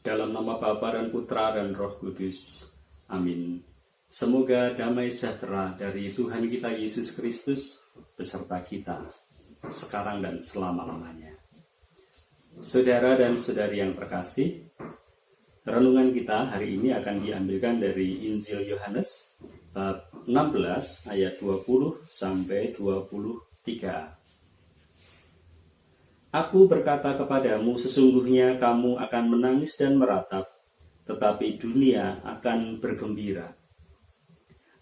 Dalam nama Bapa dan Putra dan Roh Kudus. Amin. Semoga damai sejahtera dari Tuhan kita Yesus Kristus beserta kita, sekarang dan selama-lamanya. Saudara dan saudari yang terkasih, renungan kita hari ini akan diambilkan dari Injil Yohanes, bab 16 ayat 20 sampai 23. Aku berkata kepadamu, sesungguhnya kamu akan menangis dan meratap, tetapi dunia akan bergembira.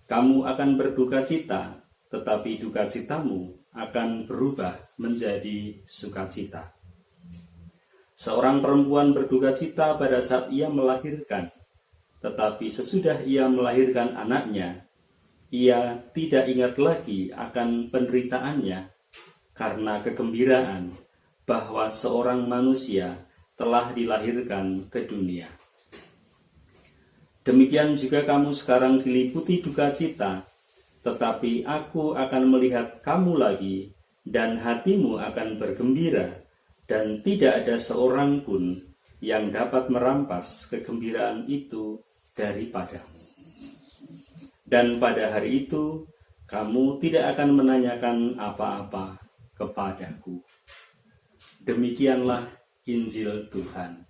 Kamu akan berduka cita, tetapi duka citamu akan berubah menjadi sukacita. Seorang perempuan berduka cita pada saat ia melahirkan, tetapi sesudah ia melahirkan anaknya, ia tidak ingat lagi akan penderitaannya karena kegembiraan bahwa seorang manusia telah dilahirkan ke dunia. Demikian juga kamu sekarang diliputi duka cita, tetapi aku akan melihat kamu lagi, dan hatimu akan bergembira, dan tidak ada seorang pun yang dapat merampas kegembiraan itu daripadamu. Dan pada hari itu, kamu tidak akan menanyakan apa-apa kepadaku. Demikianlah Injil Tuhan.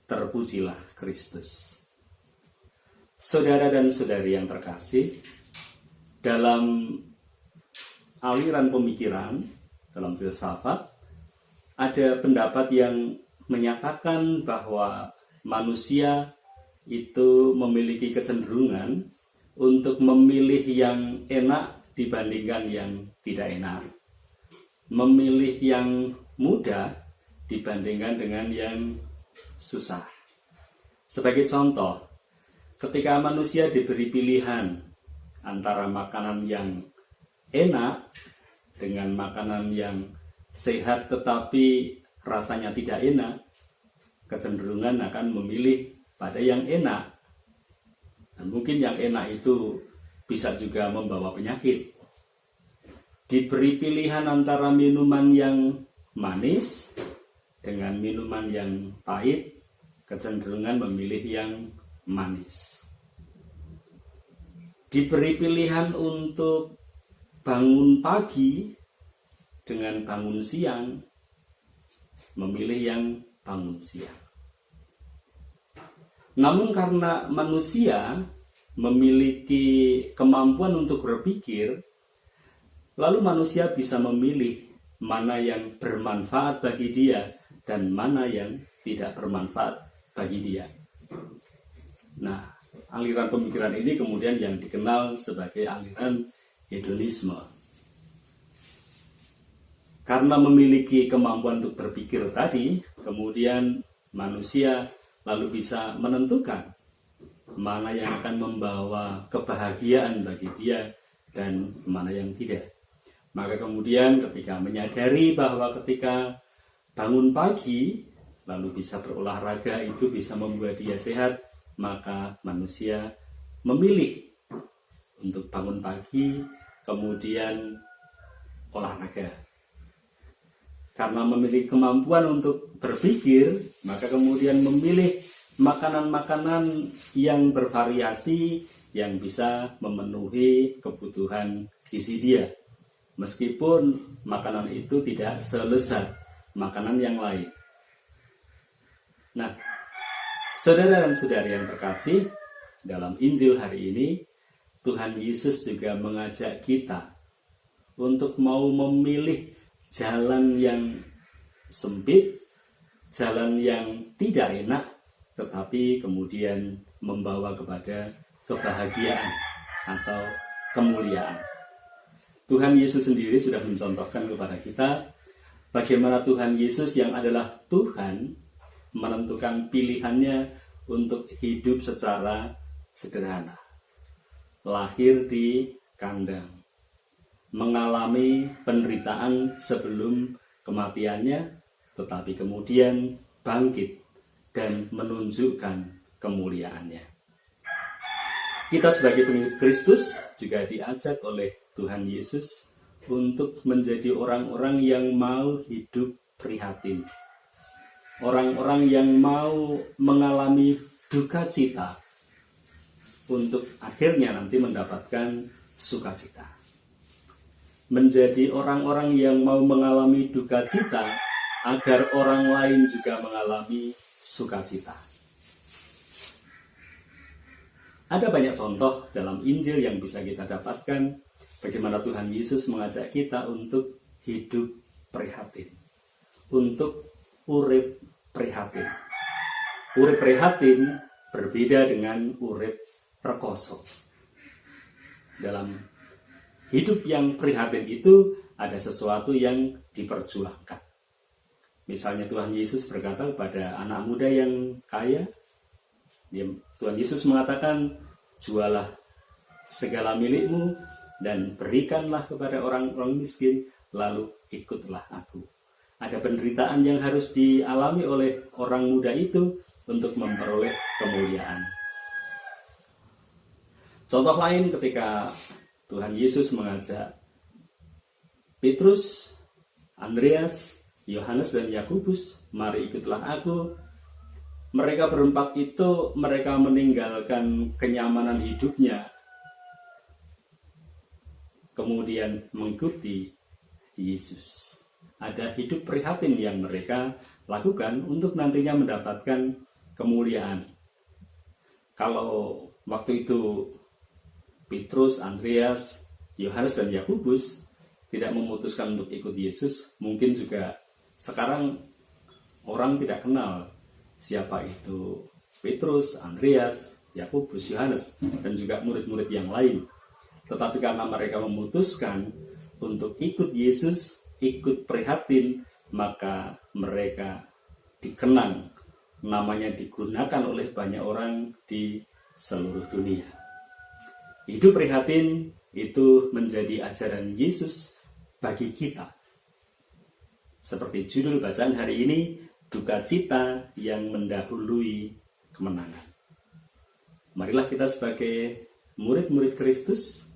Terpujilah Kristus. Saudara dan saudari yang terkasih, dalam aliran pemikiran, dalam filsafat, ada pendapat yang menyatakan bahwa manusia itu memiliki kecenderungan untuk memilih yang enak dibandingkan yang tidak enak, memilih yang mudah dibandingkan dengan yang susah. Sebagai contoh, ketika manusia diberi pilihan antara makanan yang enak dengan makanan yang sehat tetapi rasanya tidak enak, kecenderungan akan memilih pada yang enak. Dan mungkin yang enak itu bisa juga membawa penyakit. Diberi pilihan antara minuman yang manis dengan minuman yang pahit, kecenderungan memilih yang manis. Diberi pilihan untuk bangun pagi dengan bangun siang, memilih yang bangun siang. Namun karena manusia memiliki kemampuan untuk berpikir, lalu manusia bisa memilih mana yang bermanfaat bagi dia dan mana yang tidak bermanfaat bagi dia. Nah, aliran pemikiran ini kemudian yang dikenal sebagai aliran hedonisme. Karena memiliki kemampuan untuk berpikir tadi, kemudian manusia lalu bisa menentukan mana yang akan membawa kebahagiaan bagi dia dan mana yang tidak. Maka kemudian ketika menyadari bahwa ketika bangun pagi lalu bisa berolahraga itu bisa membuat dia sehat, maka manusia memilih untuk bangun pagi kemudian olahraga. Karena memiliki kemampuan untuk berpikir, maka kemudian memilih makanan-makanan yang bervariasi yang bisa memenuhi kebutuhan gizi dia. Meskipun makanan itu tidak selezat makanan yang lain. Nah, saudara dan saudari yang terkasih, dalam Injil hari ini, Tuhan Yesus juga mengajak kita untuk mau memilih jalan yang sempit, jalan yang tidak enak, tetapi kemudian membawa kepada kebahagiaan atau kemuliaan. Tuhan Yesus sendiri sudah mencontohkan kepada kita bagaimana Tuhan Yesus yang adalah Tuhan menentukan pilihannya untuk hidup secara sederhana. Lahir di kandang, mengalami penderitaan sebelum kematiannya, tetapi kemudian bangkit dan menunjukkan kemuliaannya. Kita sebagai pengikut Kristus juga diajak oleh Tuhan Yesus untuk menjadi orang-orang yang mau hidup prihatin, orang-orang yang mau mengalami duka cita untuk akhirnya nanti mendapatkan sukacita. Menjadi orang-orang yang mau mengalami duka cita agar orang lain juga mengalami sukacita. Ada banyak contoh dalam Injil yang bisa kita dapatkan bagaimana Tuhan Yesus mengajak kita untuk hidup prihatin, untuk urip prihatin. Urip prihatin berbeda dengan urip rekoso. Dalam hidup yang prihatin itu ada sesuatu yang diperjuangkan. Misalnya Tuhan Yesus berkata kepada anak muda yang kaya, Tuhan Yesus mengatakan, jualah segala milikmu dan berikanlah kepada orang-orang miskin, lalu ikutlah aku. Ada penderitaan yang harus dialami oleh orang muda itu untuk memperoleh kemuliaan. Contoh lain ketika Tuhan Yesus mengajak Petrus, Andreas, Yohanes dan Yakobus, mari ikutlah aku. Mereka berempat itu mereka meninggalkan kenyamanan hidupnya, kemudian mengikuti Yesus. Ada hidup prihatin yang mereka lakukan untuk nantinya mendapatkan kemuliaan. Kalau waktu itu Petrus, Andreas, Yohanes dan Yakobus tidak memutuskan untuk ikut Yesus, mungkin juga sekarang orang tidak kenal siapa itu Petrus, Andreas, Yakobus, Yohanes, dan juga murid-murid yang lain. Tetapi karena mereka memutuskan untuk ikut Yesus, ikut prihatin, maka mereka dikenang, namanya digunakan oleh banyak orang di seluruh dunia. Hidup prihatin itu menjadi ajaran Yesus bagi kita. Seperti judul bacaan hari ini, duka cita yang mendahului kemenangan. Marilah kita sebagai murid-murid Kristus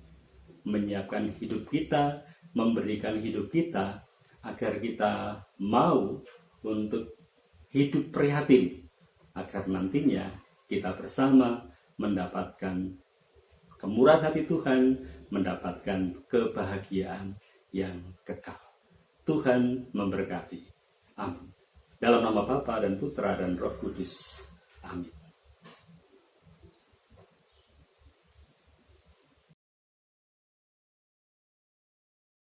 menyiapkan hidup kita, memberikan hidup kita agar kita mau untuk hidup prihatin, agar nantinya kita bersama mendapatkan kemurahan hati Tuhan, mendapatkan kebahagiaan yang kekal. Tuhan memberkati. Amin. Dalam nama Bapa dan Putra dan Roh Kudus. Amin.